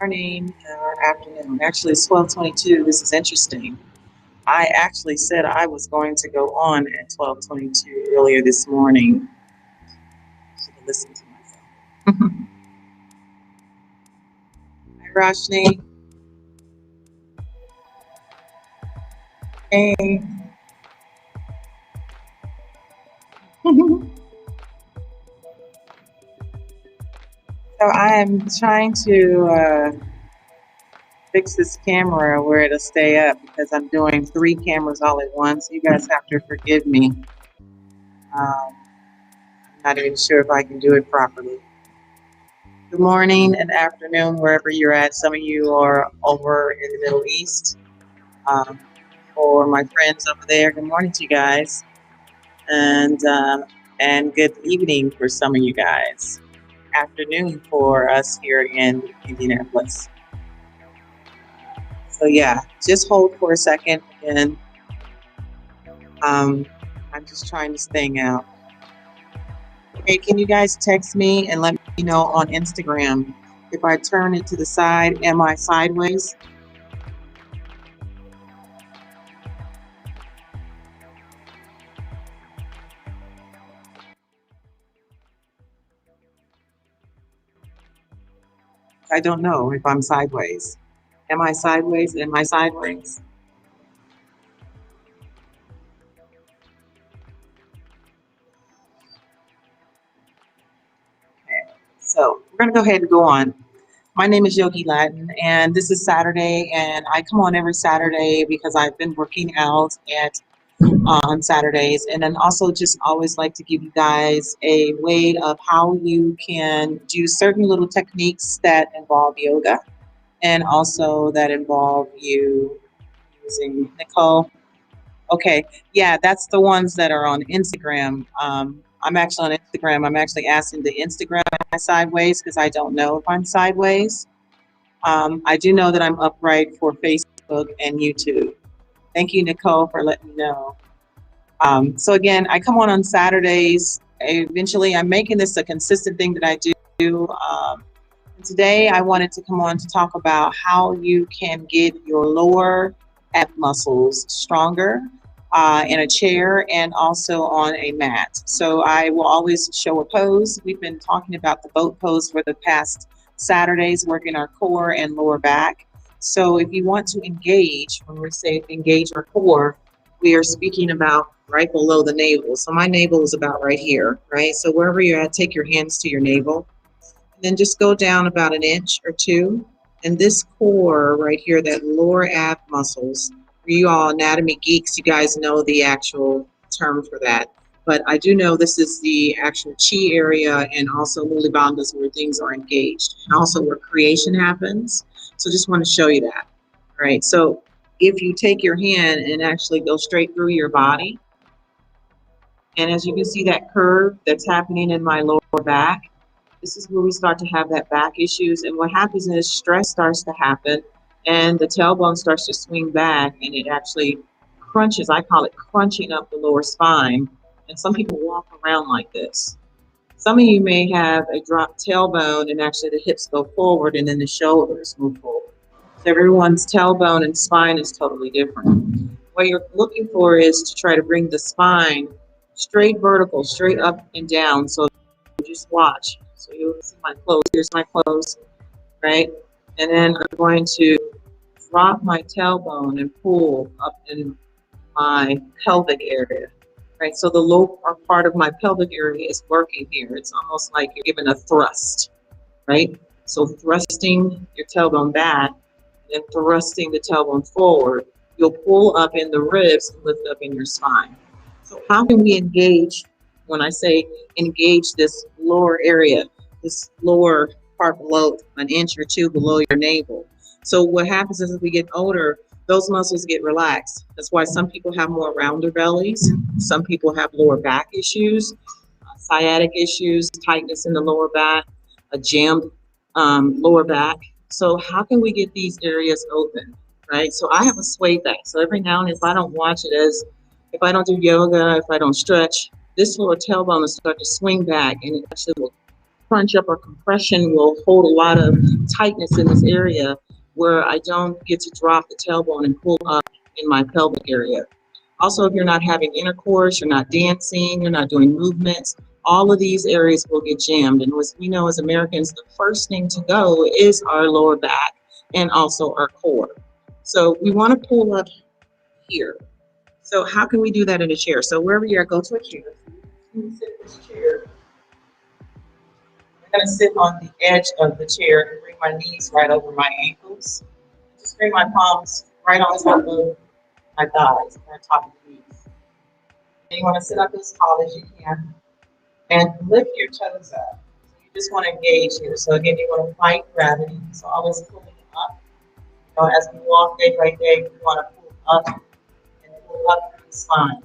Morning or afternoon. Actually, it's 12:22. This is interesting. I actually said I was going to go on at 12:22 earlier this morning. Should have listened to myself. Hi, Roshni. Hey. So I am trying to fix this camera where it'll stay up because I'm doing three cameras all at once. You guys have to forgive me. I'm not even sure if I can do it properly. Good morning and afternoon, wherever you're at. Some of you are over in the Middle East. For my friends over there, good morning to you guys, and good evening for some of you guys. Afternoon for us here in Indianapolis. So yeah, just hold for a second, and I'm just trying this thing out. Hey, can you guys text me and let me know on Instagram if I turn it to the side, am I sideways? I don't know if I'm sideways. Am I sideways? Am I sideways? Okay, so we're going to go ahead and go on. My name is Yogi Latin, and this is Saturday, and I come on every Saturday because I've been working out on Saturdays, and then also just always like to give you guys a way of how you can do certain little techniques that involve yoga, and also that involve you using Nicole. Okay, yeah, that's the ones that are on Instagram. I'm actually on Instagram. I'm actually asking the Instagram, am I sideways? Because I don't know if I'm sideways. I do know that I'm upright for Facebook and YouTube. Thank you, Nicole, for letting me know. So again, I come on Saturdays. Eventually, I'm making this a consistent thing that I do. Today, I wanted to come on to talk about how you can get your lower ab muscles stronger in a chair and also on a mat. So I will always show a pose. We've been talking about the boat pose for the past Saturdays, working our core and lower back. So if you want to engage, when we say engage our core, we are speaking about right below the navel. So my navel is about right here, right? So wherever you're at, take your hands to your navel. And then just go down about an inch or two. And this core right here, that lower ab muscles, for you all anatomy geeks, you guys know the actual term for that. But I do know this is the actual chi area and also muli bandhas where things are engaged and also where creation happens. So just want to show you that. All right. So if you take your hand and actually go straight through your body, and as you can see that curve that's happening in my lower back, this is where we start to have that back issues. And what happens is stress starts to happen and the tailbone starts to swing back and it actually crunches. I call it crunching up the lower spine. And some people walk around like this. Some of you may have a dropped tailbone and actually the hips go forward and then the shoulders move forward. So everyone's tailbone and spine is totally different. What you're looking for is to try to bring the spine straight vertical, straight up and down. So just watch. So you'll see my clothes. Here's my clothes, right? And then I'm going to drop my tailbone and pull up in my pelvic area, right? So the lower part of my pelvic area is working here. It's almost like you're giving a thrust, right? So thrusting your tailbone back and thrusting the tailbone forward, you'll pull up in the ribs and lift up in your spine. So how can we engage? When I say engage this lower area, this lower part below an inch or two below your navel. So what happens is as we get older, those muscles get relaxed. That's why some people have more rounder bellies. Some people have lower back issues, sciatic issues, tightness in the lower back, a jammed lower back. So how can we get these areas open, right? So I have a sway back. So every now and then, if I don't watch it as, if I don't do yoga, if I don't stretch, this lower tailbone will start to swing back and it actually will crunch up or compression will hold a lot of tightness in this area where I don't get to drop the tailbone and pull up in my pelvic area. Also, if you're not having intercourse, you're not dancing, you're not doing movements, all of these areas will get jammed. And as we know as Americans, the first thing to go is our lower back and also our core. So we want to pull up here. So how can we do that in a chair? So wherever you're at, go to a chair. You can sit in this chair. I'm going to sit on the edge of the chair and bring my knees right over my ankles. Just bring my palms right on top of my thighs, or on top of the knees. And you want to sit up as tall as you can and lift your toes up. So you just want to engage here. So again, you want to fight gravity. So always pulling up. You know, as we walk day by day, we want to pull up and pull up through the spine.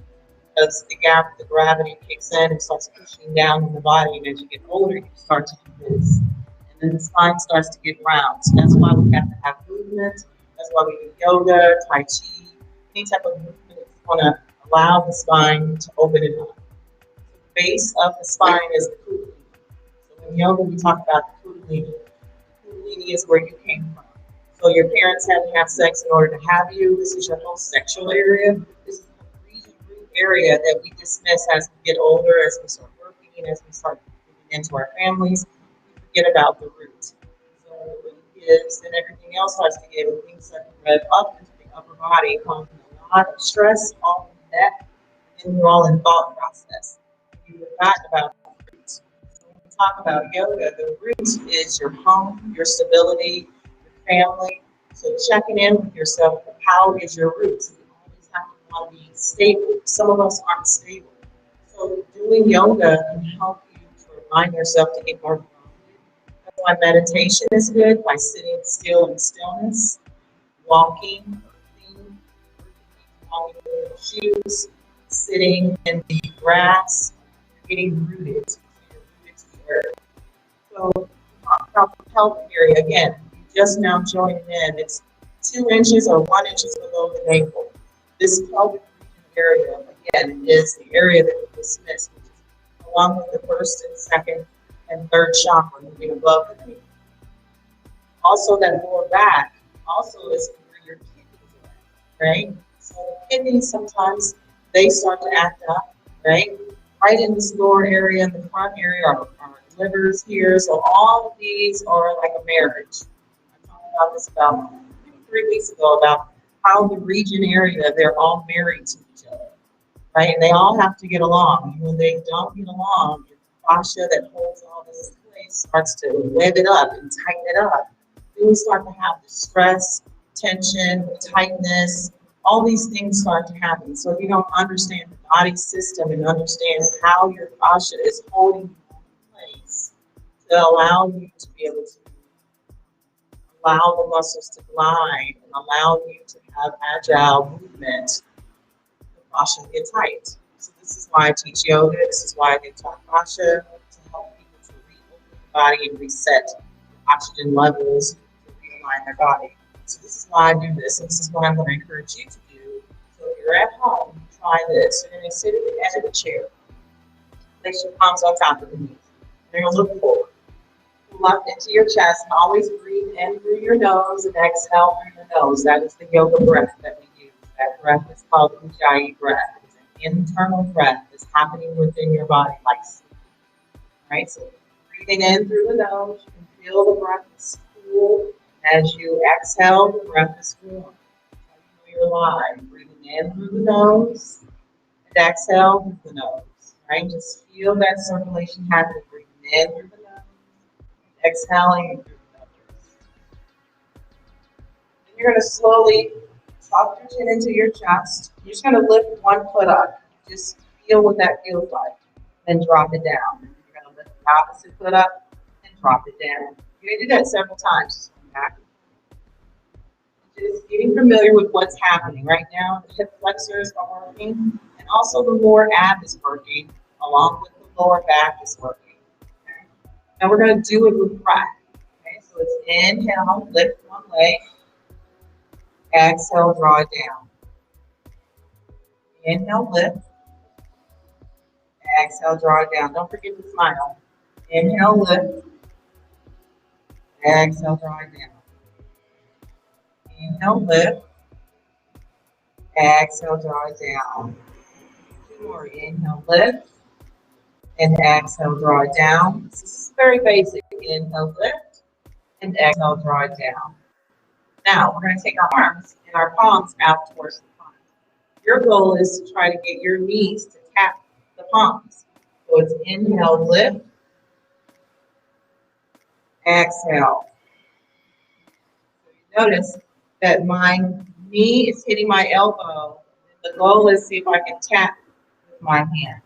Because the gravity kicks in and starts pushing down in the body, and as you get older, you start to do this. And then the spine starts to get round. So that's why we have to have movement. That's why we do yoga, Tai Chi, any type of movement is going to allow the spine to open it up. The base of the spine is the kundalini. So in yoga, we talk about the kundalini. Kundalini is where you came from. So your parents had to have sex in order to have you. This is your whole sexual area. This is the root area that we dismiss as we get older, as we start working, as we start moving into our families. We forget about the root. So the root gives, and everything else starts to give, and things start to rev up into the upper body, causing a lot of stress off the neck, and you're all in thought process. You forgot about the root. So when we talk about yoga, the root is your home, your stability, family. So checking in with yourself, how is your roots? You always have to want to be stable. Some of us aren't stable. So doing yoga can help you to remind yourself to get more grounded. That's why meditation is good, by sitting still in stillness, walking, walking in your shoes, sitting in the grass, getting rooted. So you're rooted to the earth. So talk about the pelvic area again. Just now joining in, it's 2 inches or 1 inch below the navel. This pelvic area, again, is the area that we dismiss, which is along with the first and second and third chakra, moving above the navel. Also, that lower back also is where your kidneys are, right? So kidneys sometimes they start to act up, right? Right in this lower area, in the front area, our livers here. So all of these are like a marriage. About this about 3 weeks ago about how the region area, they're all married to each other, right? And they all have to get along. And when they don't get along, your fascia that holds all this in place starts to web it up and tighten it up. Then we start to have the stress, tension, tightness, all these things start to happen. So if you don't understand the body system and understand how your fascia is holding you in place to allow you to be able to allow the muscles to glide and allow you to have agile movement, the fascia will get tight. So this is why I teach yoga. This is why I do Tai-FaSCia, to help people to reopen the body and reset the oxygen levels to realign their body. So this is why I do this, and this is what I'm going to encourage you to do. So if you're at home, try this. You're going to sit at the edge of the chair. Place your palms on top of the knees. You're going to look forward. Up into your chest, and always breathe in through your nose and exhale through your nose. That is the yoga breath that we use. That breath is called Ujjayi breath. It's an internal breath that's happening within your body, like sleep. Right? So breathing in through the nose, you can feel the breath is cool. As you exhale, the breath is warm. You know you're alive. Breathing in through the nose and exhale through the nose. Right? Just feel that circulation happening. Breathing in through the nose. Exhaling through the nose. And you're going to slowly drop your chin into your chest. You're just going to lift one foot up. Just feel what that feels like. Then drop it down. You're going to lift the opposite foot up and drop it down. You're going to do that several times. Just come back. Just getting familiar with what's happening. Right now, the hip flexors are working, and also the lower ab is working, along with the lower back is working. And we're going to do it with breath. Okay, so it's inhale, lift one leg. Exhale, draw it down. Inhale, lift. Exhale, draw it down. Don't forget to smile. Inhale, lift. Exhale, draw it down. Inhale, lift. Exhale, draw it down. Two more. Inhale, lift. And exhale, draw it down. This is very basic. Inhale, lift. And exhale, draw it down. Now, we're going to take our arms and our palms out towards the front. Your goal is to try to get your knees to tap the palms. So it's inhale, lift. Exhale. So you notice that my knee is hitting my elbow. The goal is to see if I can tap with my hand,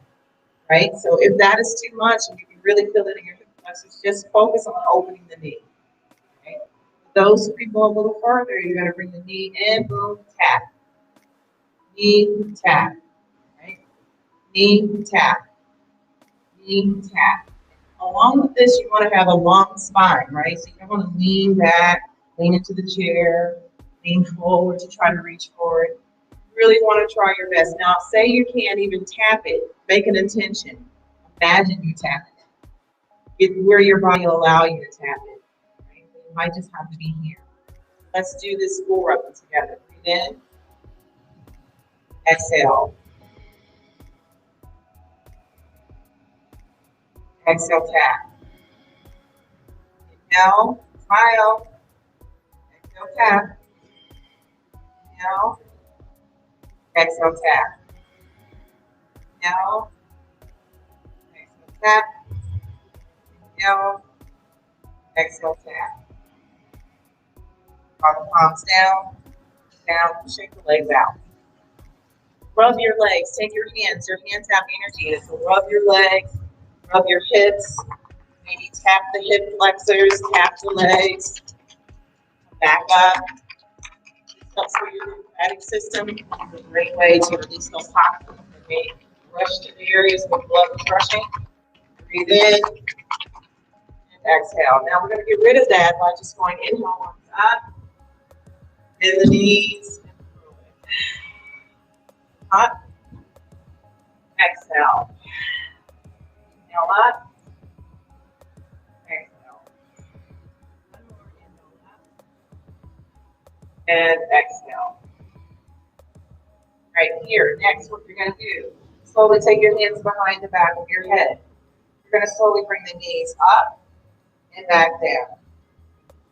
right? So if that is too much and you can really feel it in your hip flexors, just focus on opening the knee. Okay? Those who can go a little further, you're going to bring the knee in, boom, tap. Knee, tap. Right? Knee, tap. Knee, tap. Along with this, you want to have a long spine, right? So you don't want to lean back, lean into the chair, lean forward to try to reach for it. You really want to try your best. Now, say you can't even tap it. Make an intention. Imagine you tap it. Get where your body will allow you to tap it. Right? You might just have to be here. Let's do this 4 of them together. Breathe in. Exhale. Exhale, tap. Inhale, smile. Exhale, tap. Inhale. Exhale, tap. Inhale. Exhale, tap. Inhale. Exhale, tap. Draw the palms down. Down. Shake the legs out. Rub your legs. Take your hands. Your hands have energy in it. So rub your legs. Rub your hips. Maybe tap the hip flexors. Tap the legs. Back up. Helps for your lymphatic system. It's a great way to release those toxins that may rush to the areas where blood is rushing. Breathe in and exhale. Now we're going to get rid of that by just going inhale arms up, bend the knees, and through it. Up, exhale. Inhale up, exhale. One more inhale up, and exhale. Right here. Next, what you're going to do, slowly take your hands behind the back of your head. You're going to slowly bring the knees up and back down.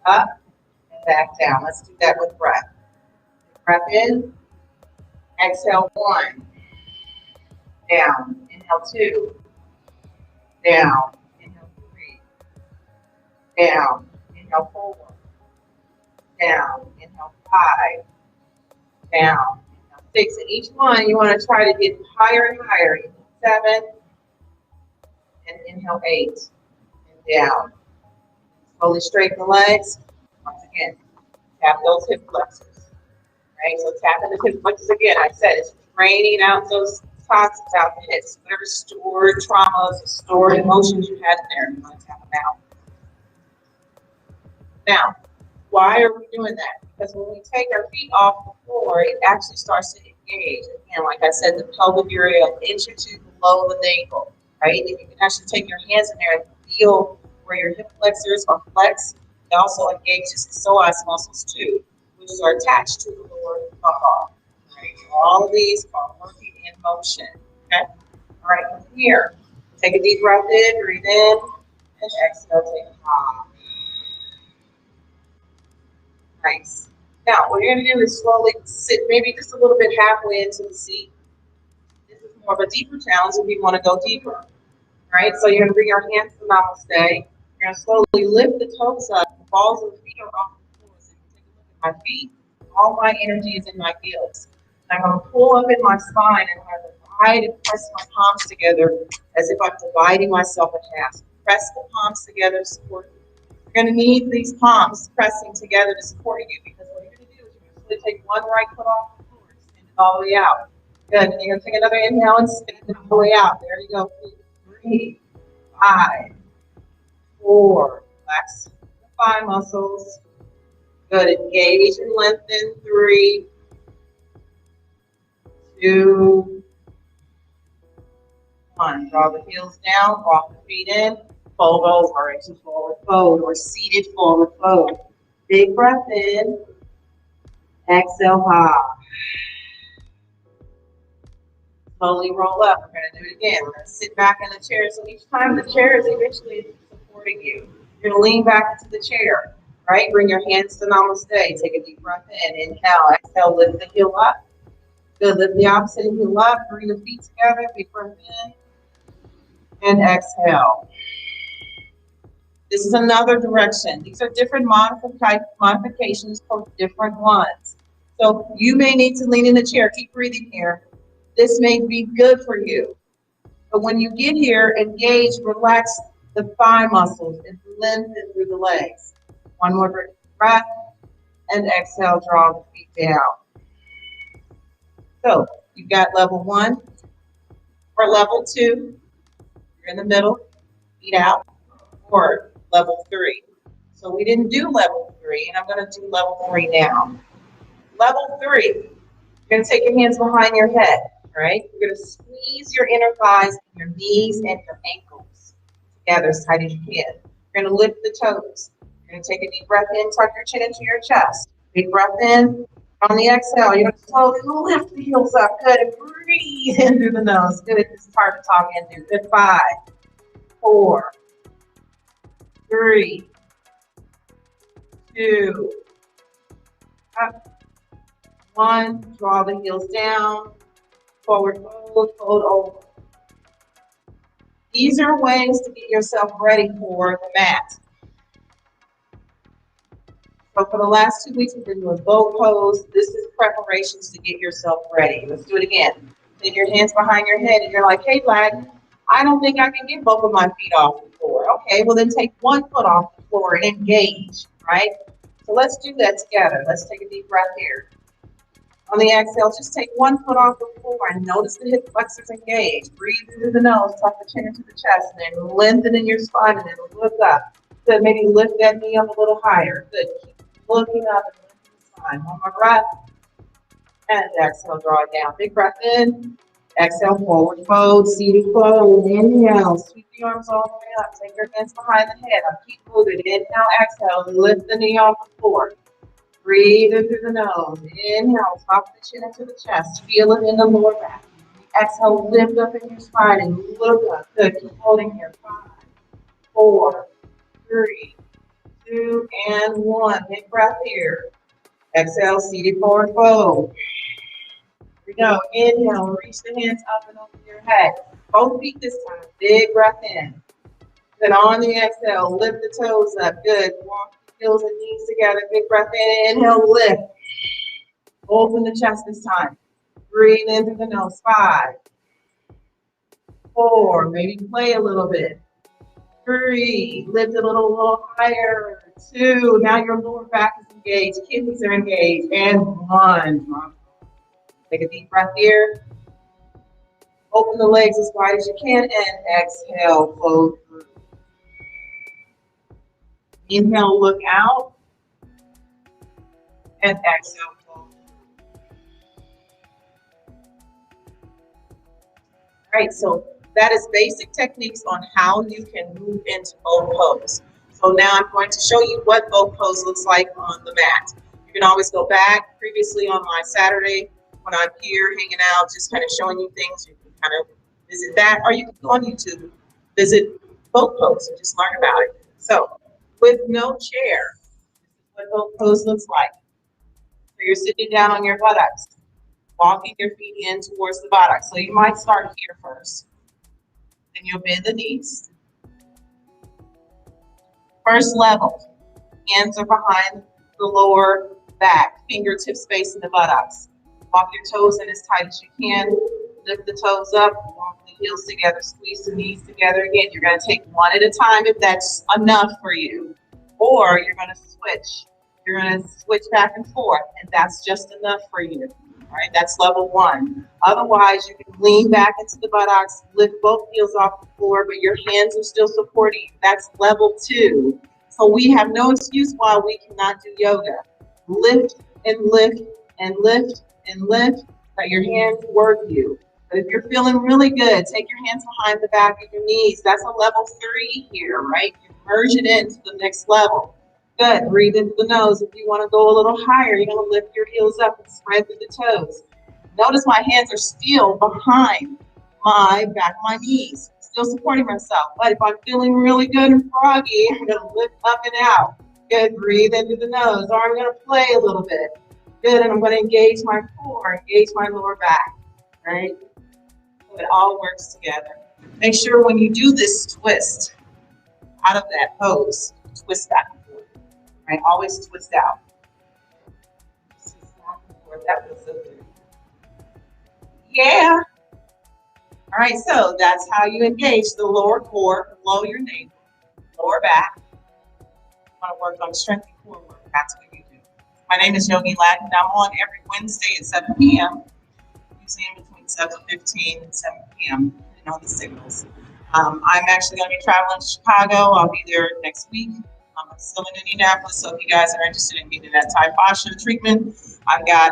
Up and back down. Let's do that with breath. Breath in. Exhale 1. Down. Inhale 2. Down. Inhale 3. Down. Inhale 4. Down. Inhale 5. Down. Inhale 6. And each one you want to try to get higher and higher. Inhale 7. And inhale 8. And down. Slowly straighten the legs. Once again, tap those hip flexors. Right? So tapping the hip flexors again. I said it's draining out those toxins out the hips. Whatever stored traumas, stored emotions you had in there, you want to tap them out. Now, why are we doing that? Because when we take our feet off the floor, it actually starts to engage. Again, like I said, the pelvic area an inch or 2 below the navel. Right? And you can actually take your hands in there and feel where your hip flexors are flexed. It also engages the psoas muscles too, which are attached to the lower lumbar. Right? All of these are working in motion. Okay? All right, from here, take a deep breath in, breathe in, and exhale, take a pause. Nice. Now, what you're going to do is slowly sit maybe just a little bit halfway into the seat. This is more of a deeper challenge if you want to go deeper. Right? So you're going to bring your hands to namaste. You're going to slowly lift the toes up. The balls of the feet are off the floor. So you take a look at my feet. All my energy is in my heels. I'm going to pull up in my spine and I'm going to divide and press my palms together as if I'm dividing myself in half. Press the palms together to support you. You're going to need these palms pressing together to support you because what you're going to do is you're going to take one right foot off the floor and extend it all the way out. Good. And you're going to take another inhale and spin it all the way out. There you go. 3, 5, 4. Relax the thigh muscles. Good. Engage and lengthen. 3, 2, 1. Draw the heels down. Walk the feet in. Fold over into forward fold or seated forward fold. Big breath in. Exhale high. Slowly roll up. We're going to do it again. We're going to sit back in the chair. So each time the chair is eventually supporting you. You're going to lean back into the chair. Right? Bring your hands to namaste. Take a deep breath in. Inhale. Exhale. Lift the heel up. Good. Lift the opposite heel up. Bring the feet together. Big breath in. And exhale. This is another direction. These are different modifications for different ones. So you may need to lean in the chair. Keep breathing here. This may be good for you. But when you get here, engage, relax the thigh muscles and lengthen through the legs. One more breath. And exhale, draw the feet down. So you've got level 1 or level 2. You're in the middle, feet out, or level 3. So we didn't do level 3, and I'm going to do level 3 now. Level 3, you're going to take your hands behind your head, right? You're going to squeeze your inner thighs, your knees, and your ankles together as tight as you can. You're going to lift the toes. You're going to take a deep breath in, tuck your chin into your chest. Big breath in. On the exhale, you're going to slowly lift the heels up. Good. And breathe in through the nose. Good. This is hard to talk into. Good. 5, 4, 3, 2, up, 1. Draw the heels down. Forward fold, fold over. These are ways to get yourself ready for the mat. So for the last 2 weeks, we've been doing boat pose. This is preparations to get yourself ready. Let's do it again. Take your hands behind your head and you're like, hey, Latin, I don't think I can get both of my feet off the floor. Okay, well then take one foot off the floor and engage, right? So let's do that together. Let's take a deep breath here. On the exhale, just take one foot off the floor and notice the hip flexors engage. Breathe into the nose, tuck the chin into the chest, and then lengthen in your spine and then look up. Good, maybe lift that knee up a little higher. Good, keep looking up and lifting the spine. One more breath. And exhale, draw it down. Big breath in. Exhale, forward fold, seated fold. Inhale, sweep the arms all the way up. Take your hands behind the head. I'll keep moving. Inhale, exhale, lift the knee off the floor. Breathe in through the nose. Inhale, tuck the chin into the chest. Feel it in the lower back. Exhale, lift up in your spine and look up. Good. Keep holding here. 5, 4, 3, 2, and 1. Big breath here. Exhale, seated forward fold. Here we go. Inhale, reach the hands up and over your head. Both feet this time. Big breath in. Then on the exhale, lift the toes up. Good. Walk the heels and knees together. Big breath in. Inhale, lift. Open the chest this time. Breathe in through the nose. 5, 4. Maybe play a little bit. 3. Lift it a little higher. 2. Now your lower back is engaged. Kidneys are engaged. And 1. Take a deep breath here. Open the legs as wide as you can and exhale, fold through. Inhale, look out. And exhale, fold through. All right, so that is basic techniques on how you can move into boat pose. So now I'm going to show you what boat pose looks like on the mat. You can always go back previously on my Saturday when I'm here hanging out, just kind of showing you things. You can kind of visit that, or you can go on YouTube, visit boat pose and just learn about it. So with no chair, this is what boat pose looks like. So you're sitting down on your buttocks, walking your feet in towards the buttocks. So you might start here first. Then you'll bend the knees. First level, hands are behind the lower back, fingertips facing the buttocks. Walk your toes in as tight as you can. Lift the toes up, walk the heels together, squeeze the knees together. Again, you're going to take one at a time if that's enough for you. Or you're going to switch. You're going to switch back and forth, and that's just enough for you. All right, that's level 1. Otherwise, you can lean back into the buttocks, lift both heels off the floor, but your hands are still supporting you. That's level 2. So we have no excuse why we cannot do yoga. Lift and lift and lift and lift, let your hands work you. But if you're feeling really good, take your hands behind the back of your knees. That's a level 3 here, right? You merge it into the next level. Good. Breathe into the nose. If you want to go a little higher, you're going to lift your heels up and spread through the toes. Notice my hands are still behind my back of my knees, still supporting myself. But if I'm feeling really good and froggy, I'm going to lift up and out. Good. Breathe into the nose. Or I'm going to play a little bit. Good. And I'm going to engage my core, engage my lower back. Right? So it all works together. Make sure when you do this twist out of that pose, twist back and forth. Right? Always twist out. Twist back and forth. That feels so good. Yeah. All right, so that's how you engage the lower core, below your navel, lower back. You want to work on strength and core work. That's what you do. My name is Yogi Latin. I'm on every Wednesday at 7 p.m. Usually in between 7:15 and 7 p.m. depending on the signals. I'm actually going to be traveling to Chicago. I'll be there next week. I'm still in Indianapolis, so if you guys are interested in getting that Tai-Fascia treatment, I've got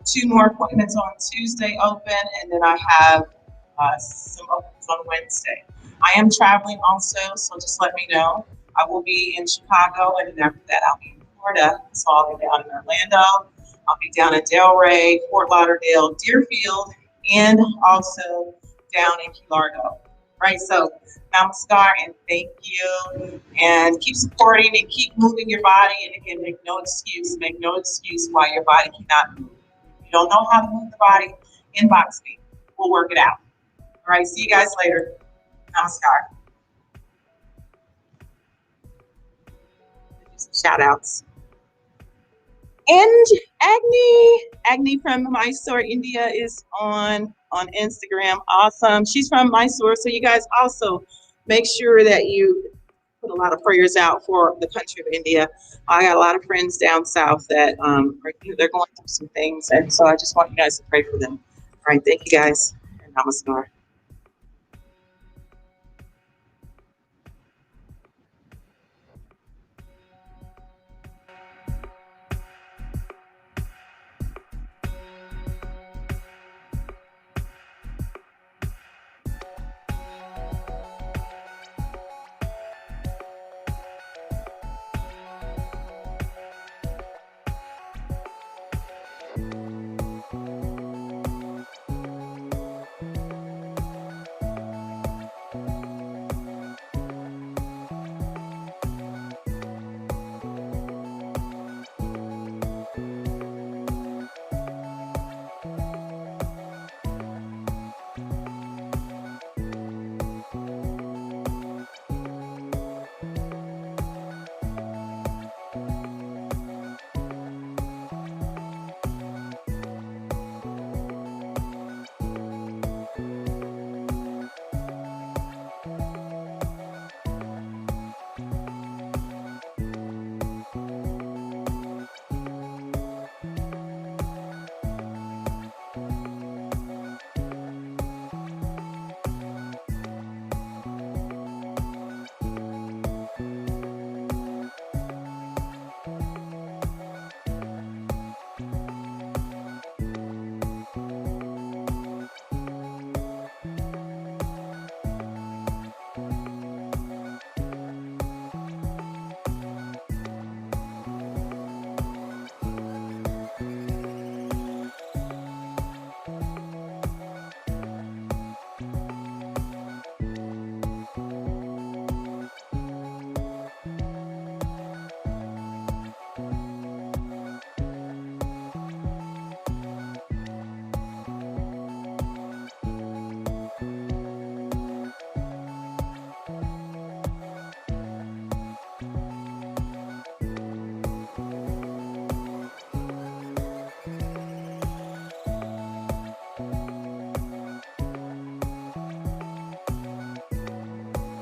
2 more appointments on Tuesday open, and then I have some opens on Wednesday. I am traveling also, so just let me know. I will be in Chicago, and then after that, I'll be in Florida. So I'll be down in Orlando. I'll be down in Delray, Fort Lauderdale, Deerfield, and also down in Key Largo. Right, so namaskar and thank you, and keep supporting and keep moving your body. And again, make no excuse why your body cannot move. If you don't know how to move the body, inbox me. We'll work it out. All right, see you guys later. Namaskar. Shout outs. And Agni from Mysore, India is on Instagram. Awesome. She's from Mysore, so you guys also make sure that you put a lot of prayers out for the country of India. I got a lot of friends down south that they're going through some things, and so I just want you guys to pray for them. All right, thank you guys, and namaskar.